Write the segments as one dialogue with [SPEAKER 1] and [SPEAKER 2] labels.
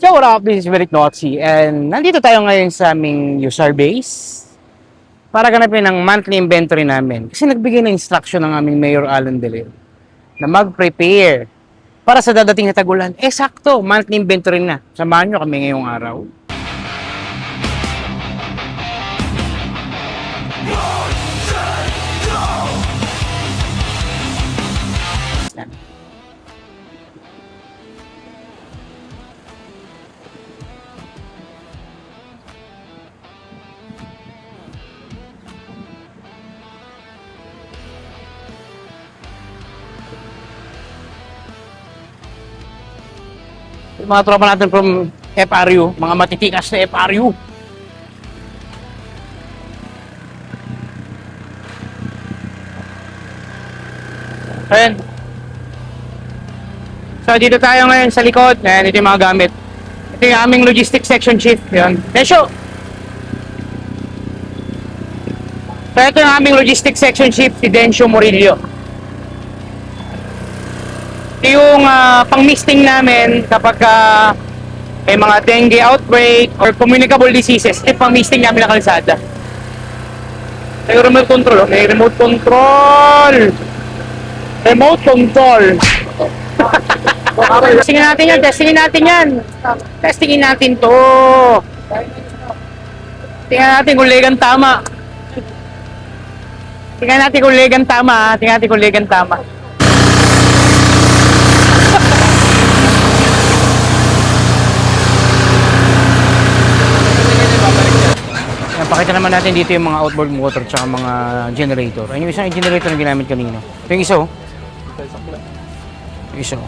[SPEAKER 1] So what up, this is Eric Noxy and nandito tayo ngayon sa aming user base para ganapin ang monthly inventory namin. Kasi nagbigay ng instruction ng aming Mayor Alan Delir na mag-prepare para sa dadating na tagulan. Sakto, monthly inventory na. Samahan nyo kami ngayong araw. Yung mga tropa natin from FRU, mga matitikas na FRU. Ayan. So dito tayo ngayon sa likod. Ayan, ito yung mga gamit. Ito yung aming logistics section chief. Ayan. Tesyo! So ito yung aming logistics section chief, si Dencio Murillo. Ito yung pang-misting namin kapag may mga dengue outbreak or communicable diseases. Ito yung pang-misting namin na kalsada. May remote control. May remote control. Remote control. Testingin natin yan. Testingin natin yan. Testingin natin to. Tingnan natin kung legang tama. Tingnan natin kung legang tama. Tingnan natin kung legang tama. Pakita naman natin dito yung mga outboard motor at mga generator. Ayun yung isang generator na ginamit kanina. Ito yung isa oh. Yung isa oh.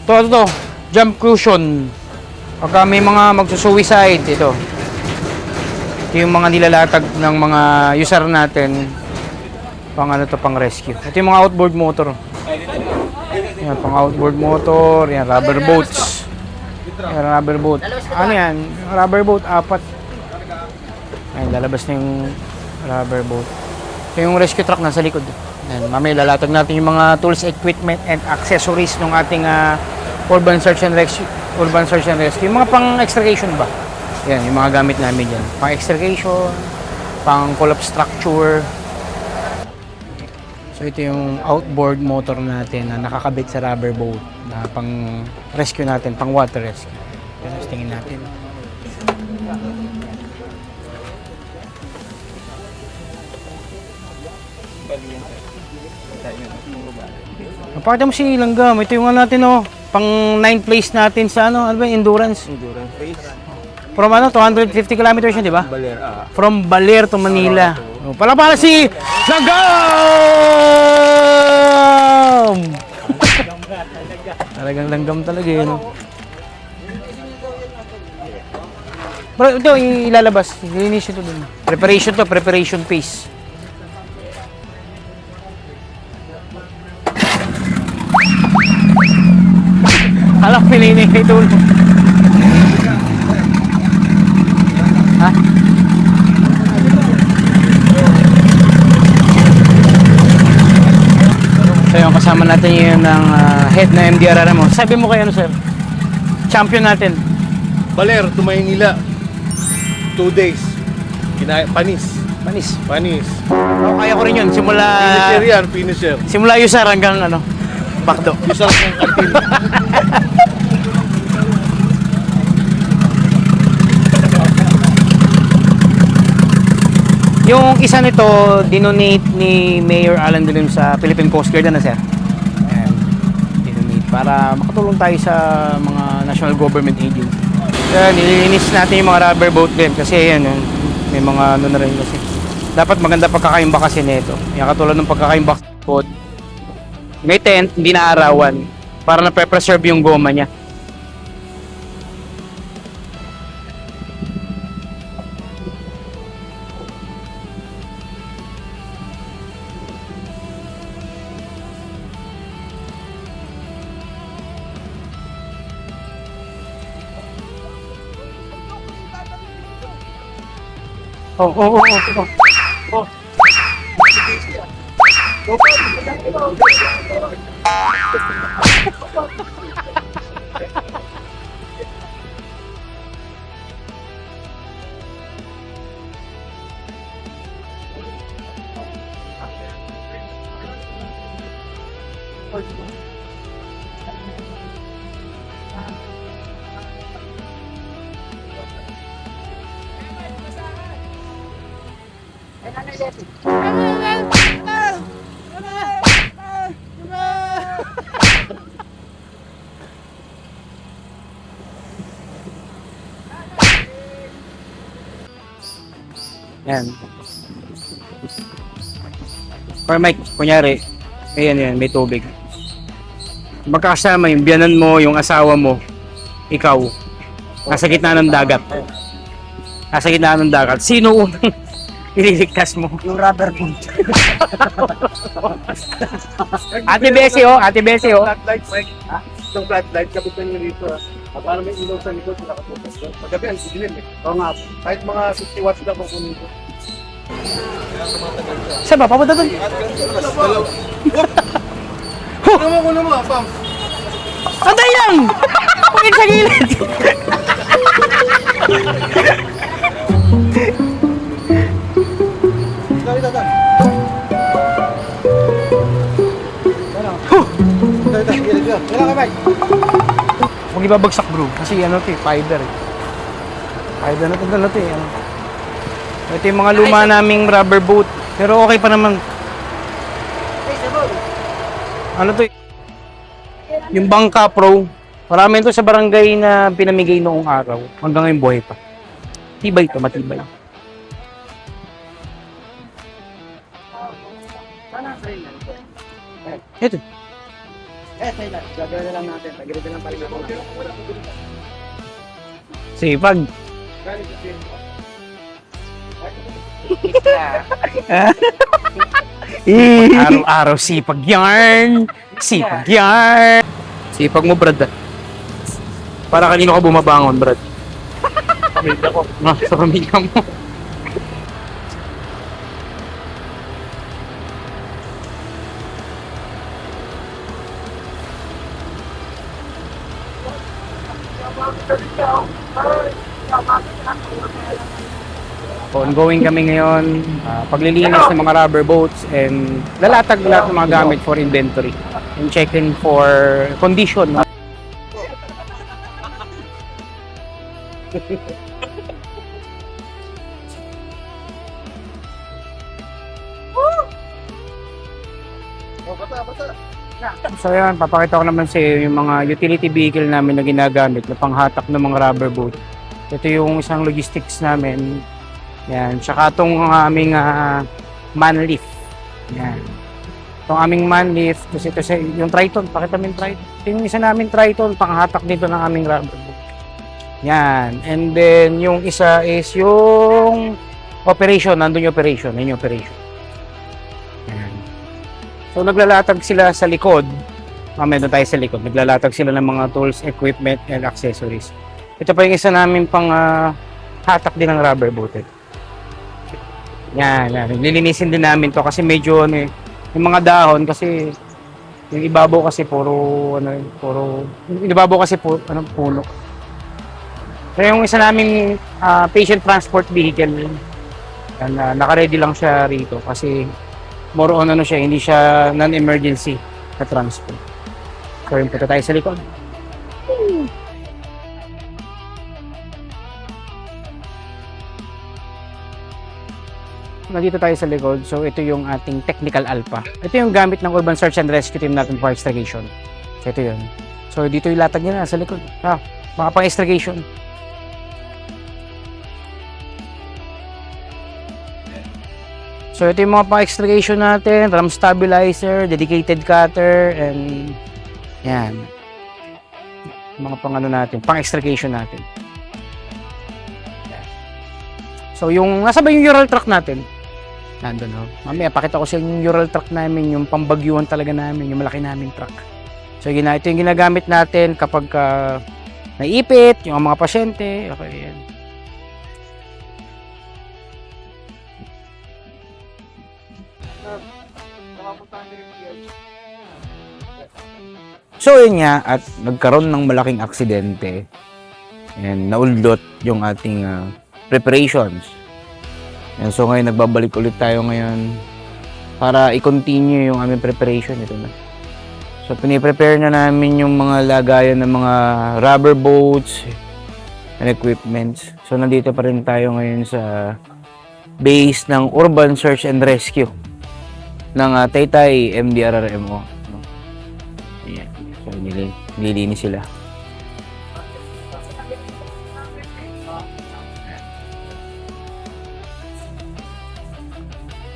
[SPEAKER 1] Ito. Jump cushion. Pagka may mga magsusuicide, ito. Ito yung mga nilalatag ng mga user natin. Pang ano to, pang rescue. Ito yung mga outboard motor. Yan, pang outboard motor. Yan, rubber boats. Yan, rubber boat. Ano yan? Rubber boat, 4. Ayun, lalabas na yung rubber boat. Ito yung rescue truck nasa likod. Ayan, mamaya lalatag natin yung mga tools, equipment, and accessories ng ating urban search and rescue. Yung mga pang-extrication ba? Yan, yung mga gamit namin dyan. Pang-extrication, pang-collapse structure. So ito yung outboard motor natin na nakakabit sa rubber boat na pang-rescue natin, pang-water rescue. Tapos tingin natin. Napakita mo si Langgam. Ito yung natin pang 9th place natin sa ano ba, endurance.
[SPEAKER 2] Endurance race.
[SPEAKER 1] From 250 kilometers yun, di ba?
[SPEAKER 2] Baler,
[SPEAKER 1] From Baler to Manila. Pala si Langgam! Talagang Langgam talaga yun. Bro, ito ilalabas. Ilinis ito dun. Preparation phase. Alam, pilinig kay Tulo. Ha? So yung kasama natin yun ng head na MDRR mo. Sabi mo kayo ano, sir? Champion natin.
[SPEAKER 2] Baler to Maynila. 2 days. Panis.
[SPEAKER 1] Oh, kaya ko rin yun.
[SPEAKER 2] Finisher yan, finisher.
[SPEAKER 1] Simula user hanggang bakdo.
[SPEAKER 2] User ng kantin.
[SPEAKER 1] Yung isa nito, dinonate ni Mayor Alan Delim sa Philippine Coast Guard na, sir. Ayan, dinonate para makatulong tayo sa mga national government agency. Yan, nililinis natin yung mga rubber boat din kasi yan, may mga ano na rin kasi. Dapat maganda pagkakaimba kasi nito. Yan, katulad ng pagkakaimba boat. May tent, hindi na arawan para na-preserve yung goma niya. Oh. Yan. Or Mike, kunyari, ayan yan, may tubig. Magkakasama yung biyanan mo, yung asawa mo, ikaw, nasa gitna ng dagat. Nasa gitna ng dagat. Sino unang ililigtas mo?
[SPEAKER 3] Yung rubber boot.
[SPEAKER 1] Ate Bessie, oh. Ate Bessie, oh.
[SPEAKER 2] Flashlight, Mike. Itong flashlight, kapitan nyo dito. Para may ilaw sa likod, nakatutok doon. Paggabi, ang sigilim eh.
[SPEAKER 3] Oo nga.
[SPEAKER 2] Kahit mga 50 watts lang kung kunin ko.
[SPEAKER 1] Saan ba? Papunta doon.
[SPEAKER 2] Kuno mo, Pam.
[SPEAKER 1] Patay lang! Pagin sa gilid! Huwag ibabagsak bro, kasi ano to eh, fiber eh. Fiber na to eh. Ano. Ito yung mga luma naming rubber boat, pero okay pa naman. Ano to eh? Yung Bangka Pro, marami ito sa barangay na pinamigay noong araw. Hanggang ngayon buhay pa. Tibay to, matibay. Ito.
[SPEAKER 3] Gagawin na lang natin. Tagilid na lang pala ako.
[SPEAKER 1] Sipag. Araw-araw sipag yarn. Sipag yarn. Sipag mo, Brad. Para kanino ka bumabangon, Brad? Pamilya ko. Sa pamilya mo. Ongoing kami ngayon, paglilinis ng mga rubber boats and lalatag lahat ng mga gamit for inventory and checking for condition. So yan, papakita ko naman sa iyo yung mga utility vehicle namin na ginagamit na panghatak ng mga rubber boat. Ito yung isang logistics namin. Yan, tsaka itong aming man lift. Yan. Itong aming man lift, kasi ito yung Triton, pakita mo yung Triton. Ito yung isa namin Triton, panghatak dito ng aming rubber boat. Yan, and then yung isa is yung operation, nandun yung operation, yun yung operation. Yan. So naglalatag sila sa likod, mamaya doon tayo sa likod, naglalatag sila ng mga tools, equipment, and accessories. Ito pa yung isa namin pang hatak din ng rubber boat. Yan, yan. Lilinisin din namin to kasi medyo ano eh, yung mga dahon kasi yung ibabaw kasi puro yung ibabaw kasi puno. So yung isa naming patient transport vehicle, yan, naka-ready lang siya rito kasi more on ano siya, hindi siya non-emergency na transport. So yun, punta tayo sa likod. Nandito tayo sa likod. So, ito yung ating Technical Alpha. Ito yung gamit ng Urban Search and Rescue Team natin for extractation. So, ito yun. So, dito yung latag niya na sa likod. Mga pang-extractation. So, ito yung mga pang-extractation natin. Ram stabilizer, dedicated cutter, and yan. Mga pang-ano natin, pang-extractation natin. So, yung, nasa ba yung Ural truck natin? Nandun, no? Mamaya, pakita ko sa inyo yung Ural truck namin, yung pambagyuhan talaga namin, yung malaki namin truck. So, ito yung ginagamit natin kapag naipit, yung mga pasyente. Okay, yan. So, yun nga, at nagkaroon ng malaking aksidente. And naulot yung ating preparations. And so ngayon nagbabalik ulit tayo ngayon para i-continue yung aming preparation. Ito na. So piniprepare na namin yung mga lagayan ng mga rubber boats and equipment. So nandito pa rin tayo ngayon sa base ng Urban Search and Rescue ng Taytay MDRRMO. No? Ayan. So, nililinis sila.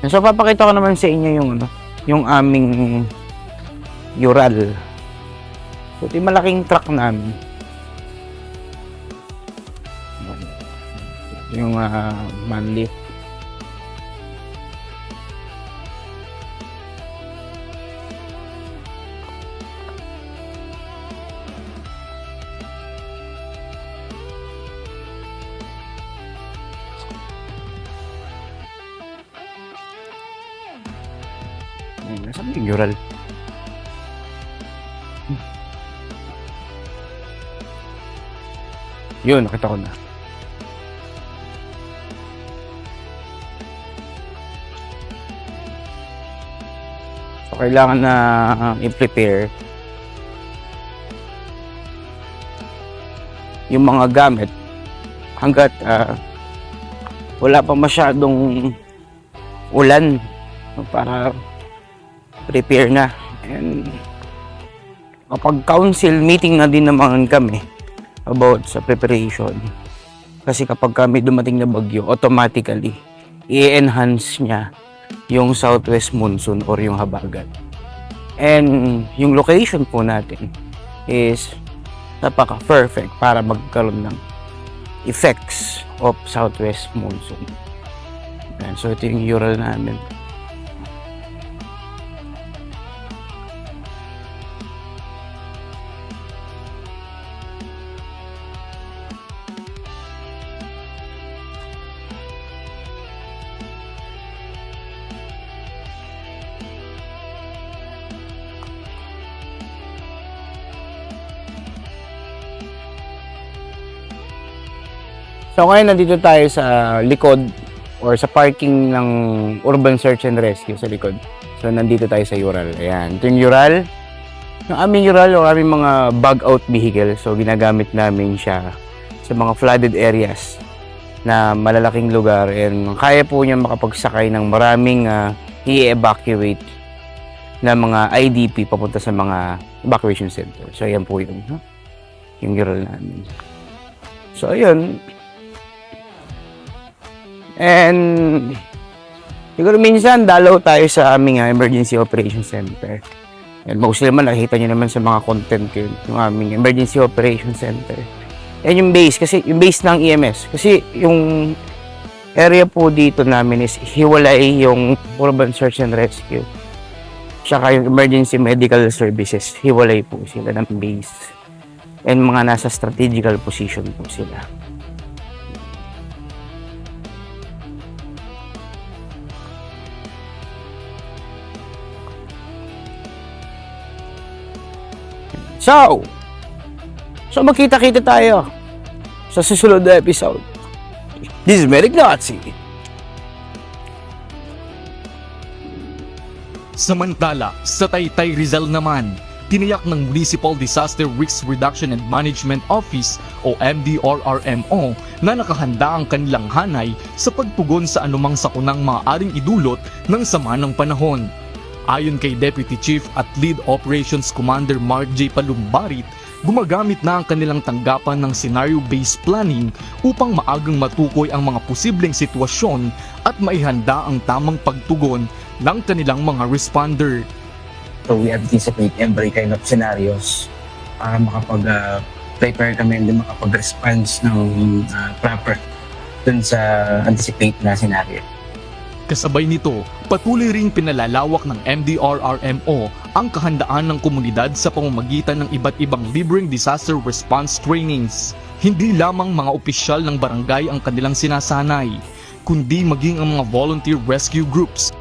[SPEAKER 1] So, papakita ko naman sa inyo yung aming Ural. So, ito yung malaking truck namin. Ito yung manlift. Nasaan yung Ural? Yun, nakita ko na. So, kailangan na i-prepare yung mga gamit hanggat wala pa masyadong ulan para prepare na. And kapag council meeting na din naman kami about sa preparation, kasi kapag kami dumating na bagyo, automatically i-enhance niya yung southwest monsoon or yung habagat. And yung location po natin is napaka-perfect para magkaroon ng effects of southwest monsoon. And so ito yung Ural namin. So ngayon nandito tayo sa likod or sa parking ng Urban Search and Rescue sa likod. So nandito tayo sa Ural. Ayan, ito yung Ural. Yung aming Ural o aming mga bug out vehicle. So ginagamit namin siya sa mga flooded areas na malalaking lugar, and kaya po niya makapagsakay ng maraming i-evacuate na mga IDP papunta sa mga evacuation center. So ayan po yung Ural namin. So ayun. And siguro minsan dalaw tayo sa aming emergency operation center. And mostly naman nakikita nyo naman sa mga content ko yung aming emergency operation center. Yan yung base, kasi yung base ng EMS. Kasi yung area po dito namin is hiwalay yung Urban Search and Rescue. Tsaka yung emergency medical services, hiwalay po sila ng base. And mga nasa strategical position po sila. So magkita-kita tayo sa susunod na episode. This is Medic Nazi.
[SPEAKER 4] Samantala, sa Taytay Rizal naman, tiniyak ng Municipal Disaster Risk Reduction and Management Office o MDRRMO na nakahanda ang kanilang hanay sa pagtugon sa anumang sakunang maaaring idulot ng sama ng panahon. Ayon kay Deputy Chief at Lead Operations Commander Mark J. Palumbarit, gumagamit na ang kanilang tanggapan ng scenario-based planning upang maagang matukoy ang mga posibleng sitwasyon at maihanda ang tamang pagtugon ng kanilang mga responder.
[SPEAKER 5] So we anticipate every kind of scenarios para makapag-prepare kami and makapag-response ng proper dun sa anticipate na scenario.
[SPEAKER 4] Kasabay nito, patuloy ring pinalalawak ng MDRRMO ang kahandaan ng komunidad sa pamamagitan ng iba't ibang libreng disaster response trainings. Hindi lamang mga opisyal ng barangay ang kanilang sinasanay, kundi maging ang mga volunteer rescue groups